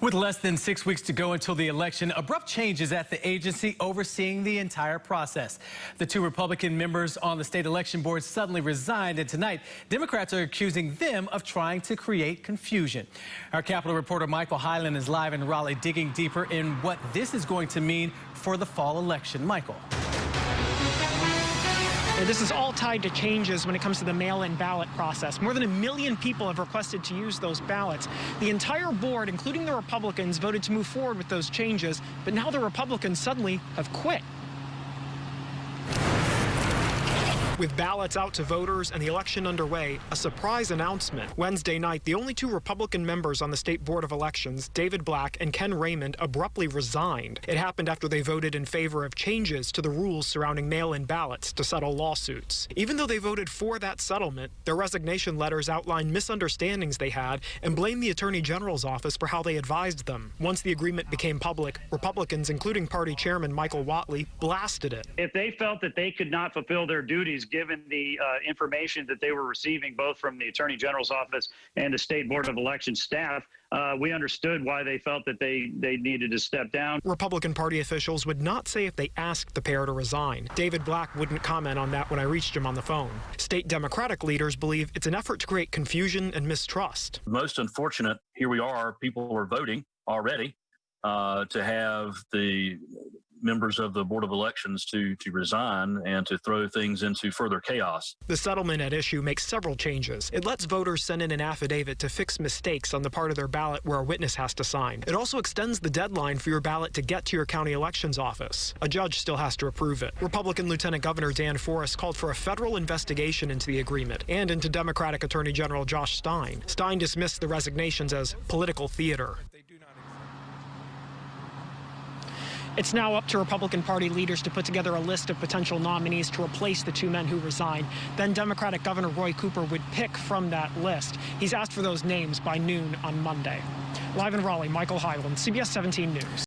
With less than 6 weeks to go until the election, abrupt changes at the agency overseeing the entire process. The two Republican members on the state election board suddenly resigned, and tonight, Democrats are accusing them of trying to create confusion. Our Capitol reporter Michael Hyland is live in Raleigh, digging deeper in what this is going to mean for the fall election. Michael. And this is all tied to changes when it comes to the mail-in ballot process. More than 1 million people have requested to use those ballots. The entire board, including the Republicans, voted to move forward with those changes, but now the Republicans suddenly have quit. With ballots out to voters and the election underway, a surprise announcement. Wednesday night, the only two Republican members on the State Board of Elections, David Black and Ken Raymond, abruptly resigned. It happened after they voted in favor of changes to the rules surrounding mail-in ballots to settle lawsuits. Even though they voted for that settlement, their resignation letters outlined misunderstandings they had and blamed the Attorney General's office for how they advised them. Once the agreement became public, Republicans, including party chairman Michael Whatley, blasted it. If they felt that they could not fulfill their duties given the information that they were receiving both from the Attorney General's office and the State Board of Elections staff, we understood why they felt that they needed to step down. Republican Party officials would not say if they asked the pair to resign. David Black wouldn't comment on that when I reached him on the phone. State Democratic leaders believe it's an effort to create confusion and mistrust. Most unfortunate, here we are, people were voting already to have the members of the Board of Elections to resign and to throw things into further chaos. The settlement at issue makes several changes. It lets voters send in an affidavit to fix mistakes on the part of their ballot where a witness has to sign. It also extends the deadline for your ballot to get to your county elections office. A judge still has to approve it. Republican Lieutenant Governor Dan Forest called for a federal investigation into the agreement and into Democratic Attorney General Josh Stein. Stein dismissed the resignations as political theater. It's now up to Republican Party leaders to put together a list of potential nominees to replace the two men who resigned. Then Democratic Governor Roy Cooper would pick from that list. He's asked for those names by noon on Monday. Live in Raleigh, Michael Hyland, CBS 17 News.